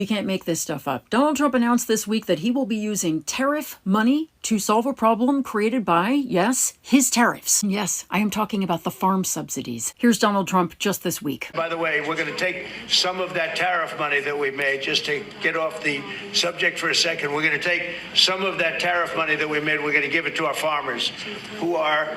You can't make this stuff up. Donald Trump announced this week that he will be using tariff money to solve a problem created by, yes, his tariffs. Yes, I am talking about the farm subsidies. Here's Donald Trump just this week. By the way, we're going to take some of that tariff money that we made, just to get off the subject for a second, we're going to take some of that tariff money that we made, we're going to give it to our farmers, who are,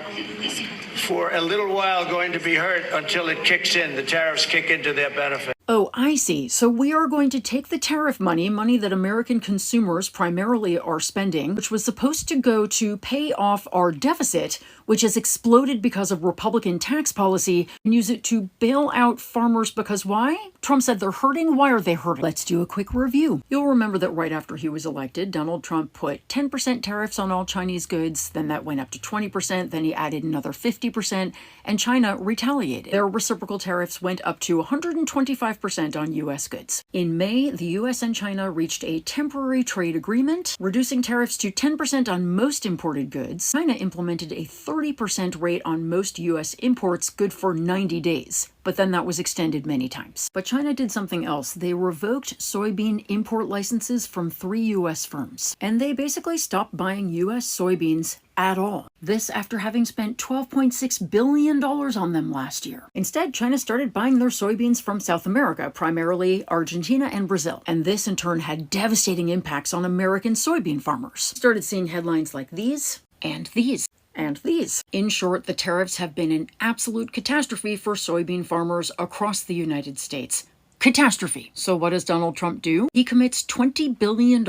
for a little while, going to be hurt until it kicks in. The tariffs kick into their benefit. Oh, I see. So we are going to take the tariff money that American consumers primarily are spending, which was supposed to go to pay off our deficit, which has exploded because of Republican tax policy, and use it to bail out farmers because why? Trump said they're hurting. Why are they hurting? Let's do a quick review. You'll remember that right after he was elected, Donald Trump put 10% tariffs on all Chinese goods, then that went up to 20%, then he added another 50%, and China retaliated. Their reciprocal tariffs went up to 125% on U.S. goods. In May, the U.S. and China reached a temporary trade agreement, reducing tariffs to 10% on most imported goods. China implemented a 30% rate on most U.S. imports, good for 90 days. But then that was extended many times. But China did something else. They revoked soybean import licenses from 3 U.S. firms. And they basically stopped buying U.S. soybeans at all. This after having spent $12.6 billion on them last year. Instead, China started buying their soybeans from South America, primarily Argentina and Brazil. And this in turn had devastating impacts on American soybean farmers. Started seeing headlines like these, and these. And these. In short, the tariffs have been an absolute catastrophe for soybean farmers across the United States. Catastrophe. So what does Donald Trump do? He commits $20 billion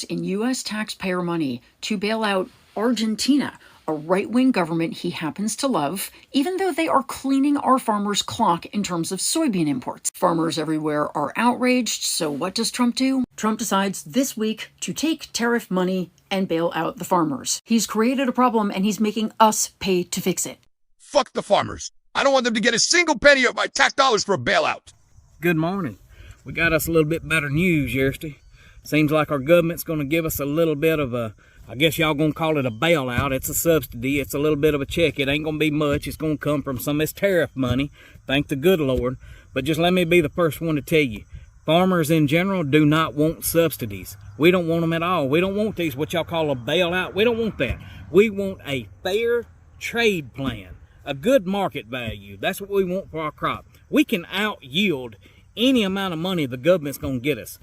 in U.S. taxpayer money to bail out Argentina, a right-wing government he happens to love, even though they are cleaning our farmers' clock in terms of soybean imports. Farmers everywhere are outraged, so what does Trump do? Trump decides this week to take tariff money and bail out the farmers. He's created a problem and he's making us pay to fix it. Fuck the farmers. I don't want them to get a single penny of my tax dollars for a bailout. Good morning. We got us a little bit better news yesterday. Seems like our government's going to give us a little bit of a, I guess y'all going to call it a bailout. It's a subsidy. It's a little bit of a check. It ain't going to be much. It's going to come from some of this tariff money. Thank the good Lord. But just let me be the first one to tell you, farmers in general do not want subsidies. We don't want them at all. We don't want these, what y'all call a bailout. We don't want that. We want a fair trade plan, a good market value. That's what we want for our crop. We can out yield any amount of money the government's going to get us.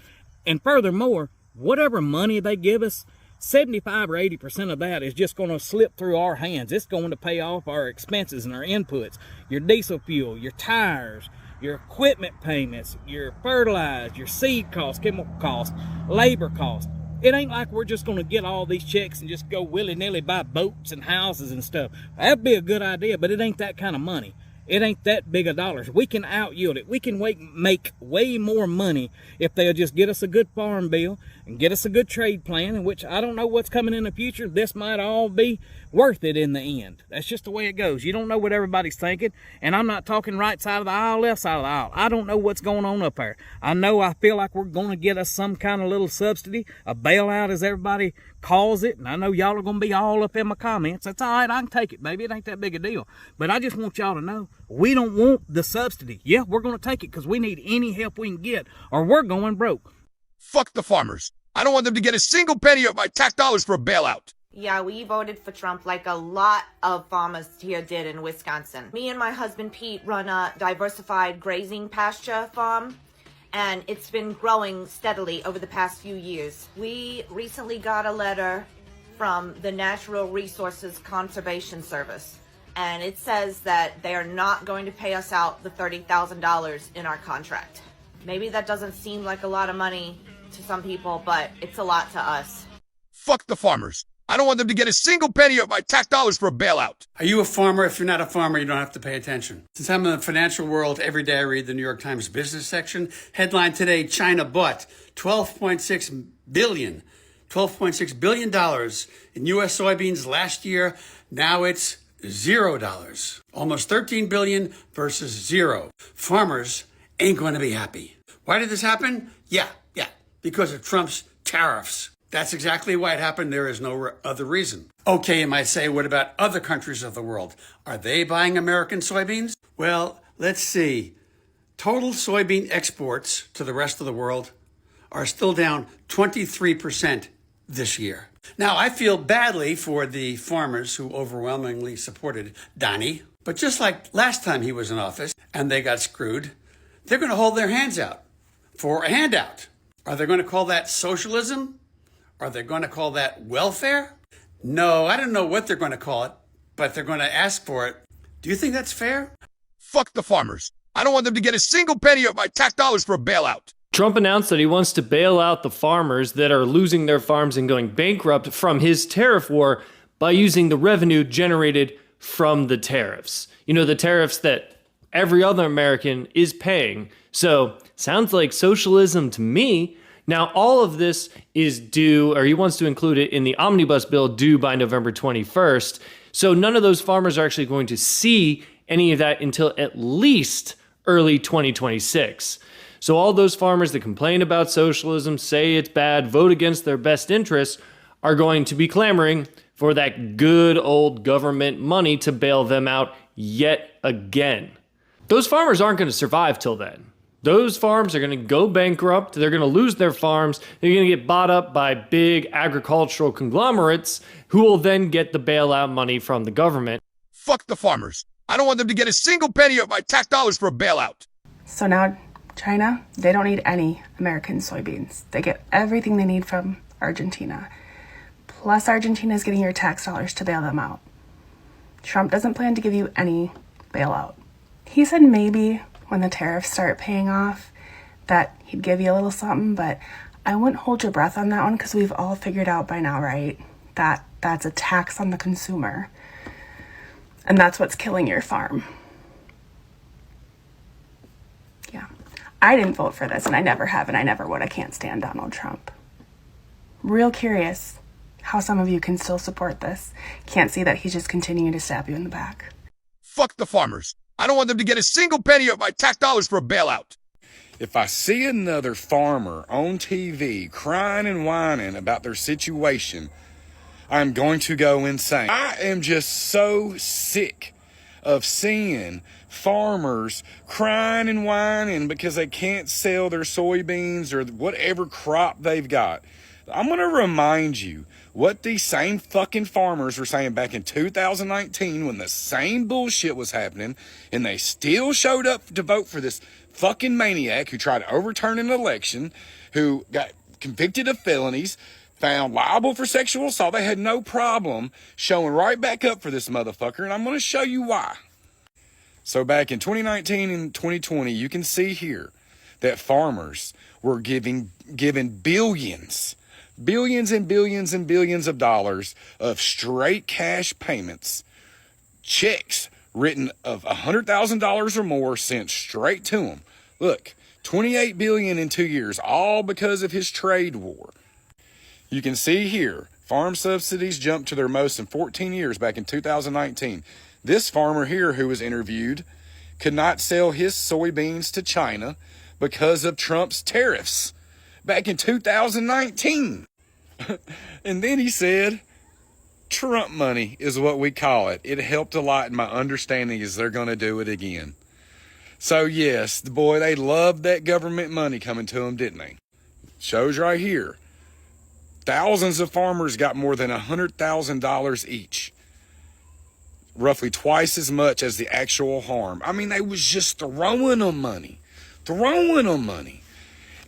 And furthermore, whatever money they give us, 75 or 80% of that is just going to slip through our hands. It's going to pay off our expenses and our inputs, your diesel fuel, your tires, your equipment payments, your fertilizer, your seed costs, chemical costs, labor costs. It ain't like we're just going to get all these checks and just go willy-nilly buy boats and houses and stuff. That'd be a good idea, but it ain't that kind of money. It ain't that big of dollars. We can out yield it. We can make way more money if they'll just get us a good farm bill and get us a good trade plan, in which I don't know what's coming in the future. This might all be worth it in the end. That's just the way it goes. You don't know what everybody's thinking, and I'm not talking right side of the aisle, left side of the aisle. I don't know what's going on up there. I feel like we're going to get us some kind of little subsidy, a bailout as everybody calls it, and I know y'all are going to be all up in my comments. That's all right. I can take it, baby. It ain't that big a deal. But I just want y'all to know, we don't want the subsidy. Yeah, we're going to take it because we need any help we can get, or we're going broke. Fuck the farmers. I don't want them to get a single penny of my tax dollars for a bailout. Yeah, we voted for Trump like a lot of farmers here did in Wisconsin. Me and my husband Pete run a diversified grazing pasture farm, and it's been growing steadily over the past few years. We recently got a letter from the Natural Resources Conservation Service, and it says that they are not going to pay us out the $30,000 in our contract. Maybe that doesn't seem like a lot of money to some people, but it's a lot to us. Fuck the farmers. I don't want them to get a single penny of my tax dollars for a bailout. Are you a farmer? If you're not a farmer, you don't have to pay attention. Since I'm in the financial world, every day I read the New York Times business section. Headline today, China bought $12.6 billion in U.S. soybeans last year. Now it's $0. Almost $13 billion versus zero. Farmers ain't going to be happy. Why did this happen? Yeah, because of Trump's tariffs. That's exactly why it happened. There is no other reason. Okay, you might say, what about other countries of the world? Are they buying American soybeans? Well, let's see. Total soybean exports to the rest of the world are still down 23% this year. Now, I feel badly for the farmers who overwhelmingly supported Donnie, but just like last time he was in office and they got screwed, they're going to hold their hands out for a handout. Are they going to call that socialism? Are they going to call that welfare? No, I don't know what they're going to call it, but they're going to ask for it. Do you think that's fair? Fuck the farmers. I don't want them to get a single penny of my tax dollars for a bailout. Trump announced that he wants to bail out the farmers that are losing their farms and going bankrupt from his tariff war by using the revenue generated from the tariffs. You know, the tariffs that every other American is paying. So, sounds like socialism to me. Now, all of this is due, or he wants to include it in the omnibus bill due by November 21st. So none of those farmers are actually going to see any of that until at least early 2026. So all those farmers that complain about socialism, say it's bad, vote against their best interests, are going to be clamoring for that good old government money to bail them out yet again. Those farmers aren't going to survive till then. Those farms are going to go bankrupt. They're going to lose their farms. They're going to get bought up by big agricultural conglomerates who will then get the bailout money from the government. Fuck the farmers. I don't want them to get a single penny of my tax dollars for a bailout. So now China, they don't need any American soybeans. They get everything they need from Argentina. Plus Argentina is getting your tax dollars to bail them out. Trump doesn't plan to give you any bailout. He said maybe when the tariffs start paying off that he'd give you a little something, but I wouldn't hold your breath on that one because we've all figured out by now, right? That's a tax on the consumer. And that's what's killing your farm. Yeah. I didn't vote for this, and I never have, and I never would. I can't stand Donald Trump. Real curious how some of you can still support this. Can't see that he's just continuing to stab you in the back. Fuck the farmers. I don't want them to get a single penny of my tax dollars for a bailout. If I see another farmer on TV crying and whining about their situation, I'm going to go insane. I am just so sick of seeing farmers crying and whining because they can't sell their soybeans or whatever crop they've got. I'm going to remind you what these same fucking farmers were saying back in 2019 when the same bullshit was happening, and they still showed up to vote for this fucking maniac who tried to overturn an election, who got convicted of felonies, found liable for sexual assault. They had no problem showing right back up for this motherfucker, and I'm going to show you why. So back in 2019 and 2020, you can see here that farmers were given billions and billions and billions of dollars of straight cash payments, checks written of $100,000 or more sent straight to them. Look, $28 billion in 2 years, all because of his trade war. You can see here, farm subsidies jumped to their most in 14 years back in 2019. This farmer here who was interviewed could not sell his soybeans to China because of Trump's tariffs back in 2019. And then he said, Trump money is what we call it. It helped a lot, and my understanding is they're going to do it again. So yes, boy, they loved that government money coming to them, didn't they? Shows right here. Thousands of farmers got more than $100,000 each. Roughly twice as much as the actual harm. I mean, they was just throwing them money.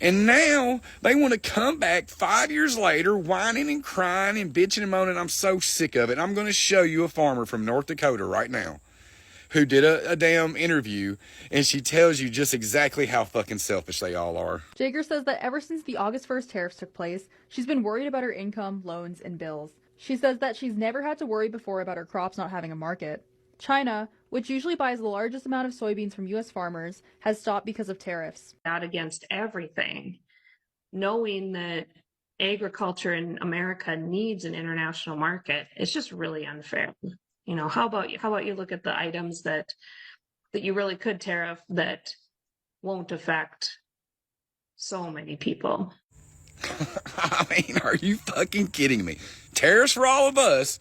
And now they want to come back 5 years later, whining and crying and bitching and moaning. I'm so sick of it. I'm going to show you a farmer from North Dakota right now who did a damn interview, and she tells you just exactly how fucking selfish they all are. Jager says that ever since the August 1st tariffs took place, she's been worried about her income, loans, and bills. She says that she's never had to worry before about her crops not having a market. China, which usually buys the largest amount of soybeans from U.S. farmers, has stopped because of tariffs. Out against everything, knowing that agriculture in America needs an international market, it's just really unfair. You know, how about you look at the items that you really could tariff that won't affect so many people. I mean, are you fucking kidding me? Tariffs for all of us.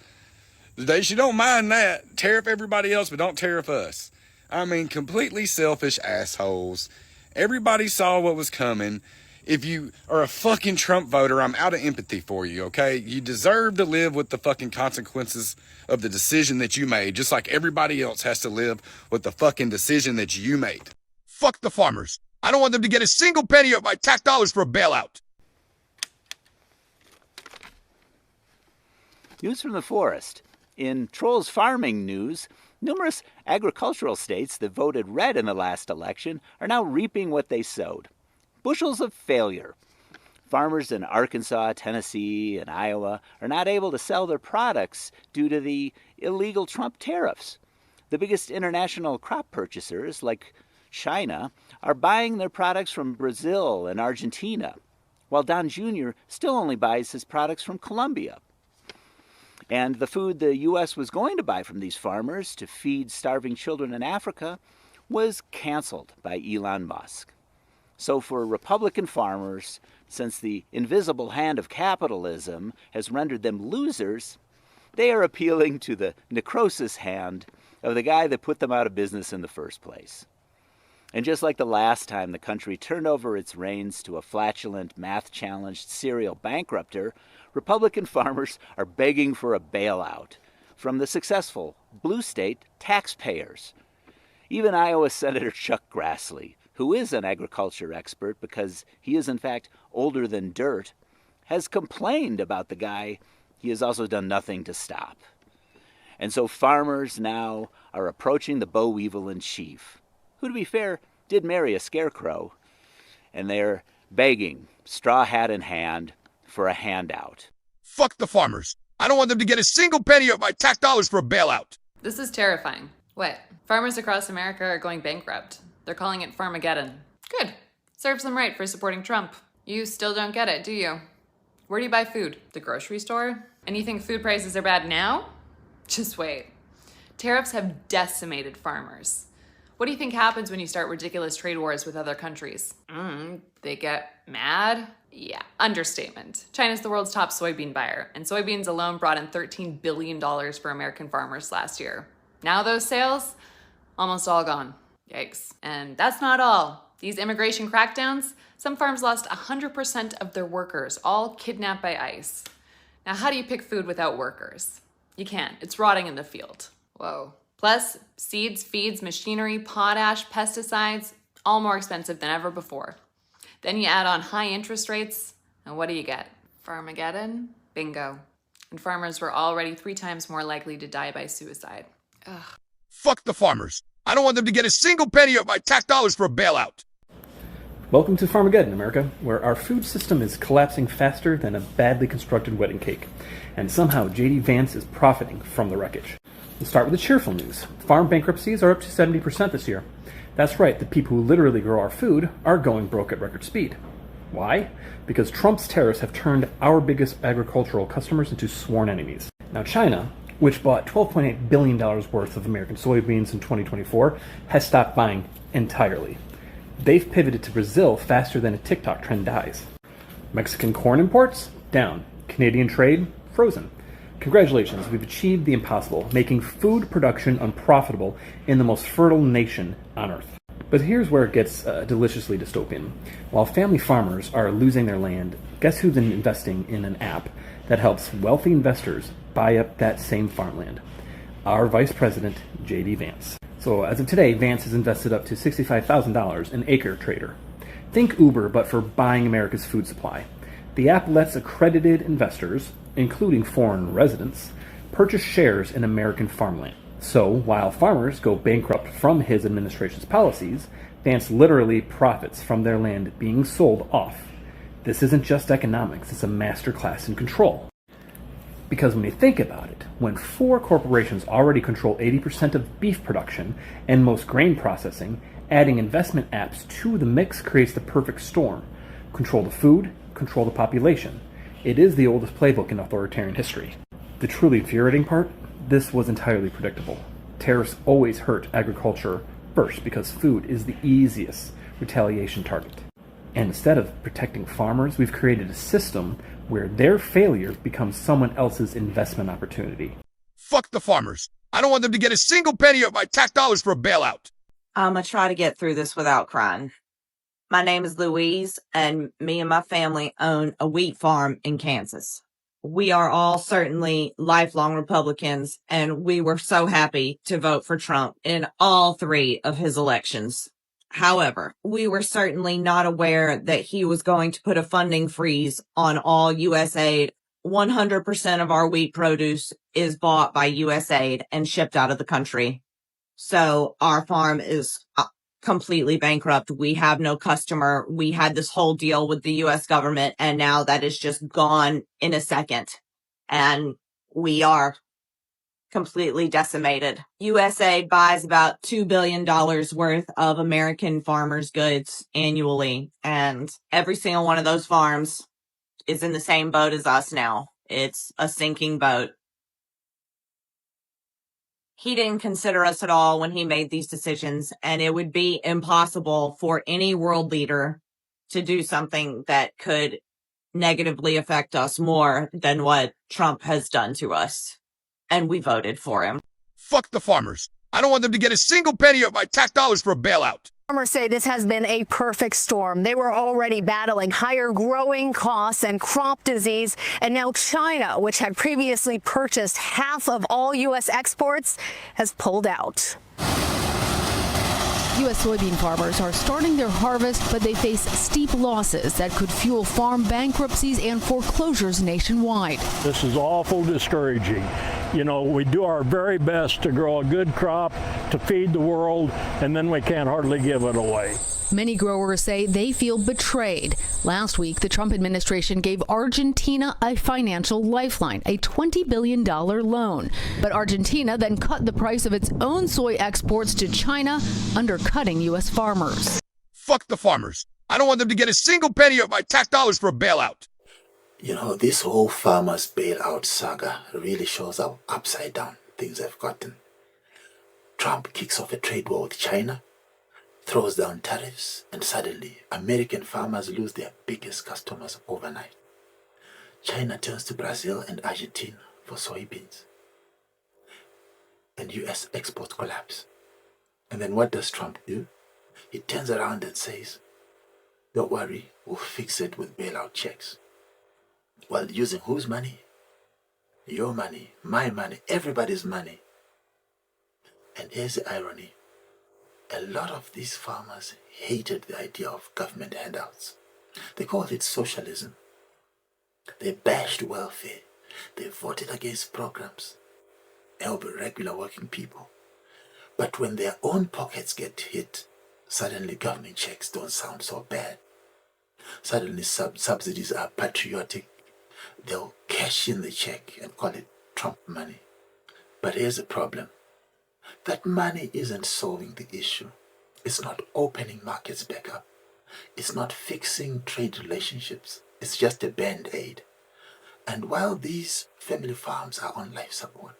She don't mind that. Tariff everybody else, but don't tariff us. I mean, completely selfish assholes. Everybody saw what was coming. If you are a fucking Trump voter, I'm out of empathy for you, okay? You deserve to live with the fucking consequences of the decision that you made, just like everybody else has to live with the fucking decision that you made. Fuck the farmers. I don't want them to get a single penny of my tax dollars for a bailout. News from the forest. In Trolls farming news, numerous agricultural states that voted red in the last election are now reaping what they sowed. Bushels of failure. Farmers in Arkansas, Tennessee, and Iowa are not able to sell their products due to the illegal Trump tariffs. The biggest international crop purchasers, like China, are buying their products from Brazil and Argentina, while Don Jr. still only buys his products from Colombia. And the food the U.S. was going to buy from these farmers to feed starving children in Africa was canceled by Elon Musk. So for Republican farmers, since the invisible hand of capitalism has rendered them losers, they are appealing to the necrosis hand of the guy that put them out of business in the first place. And just like the last time the country turned over its reins to a flatulent, math-challenged serial bankrupter, Republican farmers are begging for a bailout from the successful blue state taxpayers. Even Iowa Senator Chuck Grassley, who is an agriculture expert because he is in fact older than dirt, has complained about the guy he has also done nothing to stop. And so farmers now are approaching the boll weevil in chief, who, to be fair, did marry a scarecrow, and they're begging, straw hat in hand, for a handout. Fuck the farmers. I don't want them to get a single penny of my tax dollars for a bailout. This is terrifying. What? Farmers across America are going bankrupt. They're calling it Farmageddon. Good. Serves them right for supporting Trump. You still don't get it, do you? Where do you buy food? The grocery store? And you think food prices are bad now? Just wait. Tariffs have decimated farmers. What do you think happens when you start ridiculous trade wars with other countries? They get mad? Yeah, understatement. China's the world's top soybean buyer, and soybeans alone brought in $13 billion for American farmers last year. Now those sales, almost all gone. Yikes. And that's not all. These immigration crackdowns, some farms lost 100% of their workers, all kidnapped by ICE. Now, how do you pick food without workers? You can't. It's rotting in the field. Whoa. Plus, seeds, feeds, machinery, potash, pesticides, all more expensive than ever before. Then you add on high interest rates, and what do you get? Farmageddon? Bingo. And farmers were already 3 times more likely to die by suicide. Ugh. Fuck the farmers. I don't want them to get a single penny of my tax dollars for a bailout. Welcome to Farmageddon, America, where our food system is collapsing faster than a badly constructed wedding cake. And somehow J.D. Vance is profiting from the wreckage. We'll start with the cheerful news. Farm bankruptcies are up to 70% this year. That's right, the people who literally grow our food are going broke at record speed. Why? Because Trump's tariffs have turned our biggest agricultural customers into sworn enemies. Now China, which bought $12.8 billion worth of American soybeans in 2024, has stopped buying entirely. They've pivoted to Brazil faster than a TikTok trend dies. Mexican corn imports? Down. Canadian trade? Frozen. Congratulations, we've achieved the impossible, making food production unprofitable in the most fertile nation on Earth. But here's where it gets deliciously dystopian. While family farmers are losing their land, guess who's investing in an app that helps wealthy investors buy up that same farmland? Our Vice President, J.D. Vance. So as of today, Vance has invested up to $65,000 in Acre Trader. Think Uber, but for buying America's food supply. The app lets accredited investors, including foreign residents, purchase shares in American farmland. So while farmers go bankrupt from his administration's policies, Vance literally profits from their land being sold off. This isn't just economics, it's a masterclass in control. Because when you think about it, when 4 corporations already control 80% of beef production and most grain processing, adding investment apps to the mix creates the perfect storm. Control the food, control the population. It is the oldest playbook in authoritarian history. The truly infuriating part? This was entirely predictable. Tariffs always hurt agriculture first because food is the easiest retaliation target. And instead of protecting farmers, we've created a system where their failure becomes someone else's investment opportunity. Fuck the farmers. I don't want them to get a single penny of my tax dollars for a bailout. I'm going to try to get through this without crying. My name is Louise, and me and my family own a wheat farm in Kansas. We are all certainly lifelong Republicans, and we were so happy to vote for Trump in all 3 of his elections. However, we were certainly not aware that he was going to put a funding freeze on all USAID. 100% of our wheat produce is bought by USAID and shipped out of the country. So our farm is completely bankrupt. We have no customer. We had this whole deal with the US government, and now that is just gone in a second. And we are completely decimated. USAID buys about $2 billion worth of American farmers' goods annually, and every single one of those farms is in the same boat as us now. It's a sinking boat. He didn't consider us at all when he made these decisions, and it would be impossible for any world leader to do something that could negatively affect us more than what Trump has done to us. And we voted for him. Fuck the farmers. I don't want them to get a single penny of my tax dollars for a bailout. Farmers say this has been a perfect storm. They were already battling higher growing costs and crop disease, and now China, which had previously purchased half of all U.S. exports, has pulled out. U.S. soybean farmers are starting their harvest, but they face steep losses that could fuel farm bankruptcies and foreclosures nationwide. This is awful discouraging. You know, we do our very best to grow a good crop to feed the world, and then we can't hardly give it away. Many growers say they feel betrayed. Last week, the Trump administration gave Argentina a financial lifeline, a $20 billion loan. But Argentina then cut the price of its own soy exports to China, undercutting U.S. farmers. Fuck the farmers. I don't want them to get a single penny of my tax dollars for a bailout. You know, this whole farmers bailout saga really shows how upside down things have gotten. Trump kicks off a trade war with China, throws down tariffs, and suddenly American farmers lose their biggest customers overnight. China turns to Brazil and Argentina for soybeans. And US exports collapse. And then what does Trump do? He turns around and says, "Don't worry, we'll fix it with bailout checks." Well, using whose money? Your money, my money, everybody's money. And here's the irony. A lot of these farmers hated the idea of government handouts. They called it socialism. They bashed welfare. They voted against programs help regular working people. But when their own pockets get hit, suddenly government checks don't sound so bad. Suddenly subsidies are patriotic. They'll cash in the check and call it Trump money. But here's the problem. That money isn't solving the issue. It's not opening markets back up. It's not fixing trade relationships. It's just a band-aid. And while these family farms are on life support,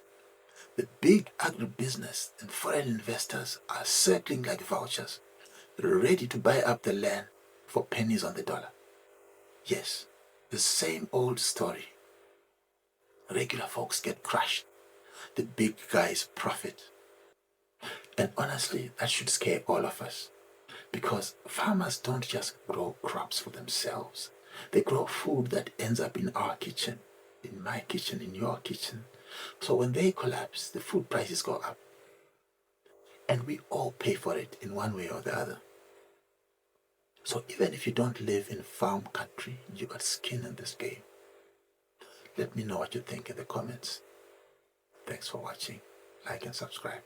the big agribusiness and foreign investors are circling like vultures, ready to buy up the land for pennies on the dollar. Yes, the same old story. Regular folks get crushed. The big guys profit. And honestly, that should scare all of us. Because farmers don't just grow crops for themselves. They grow food that ends up in our kitchen, in my kitchen, in your kitchen. So when they collapse, the food prices go up. And we all pay for it in one way or the other. So even if you don't live in farm country, you got skin in this game. Let me know what you think in the comments. Thanks for watching. Like and subscribe.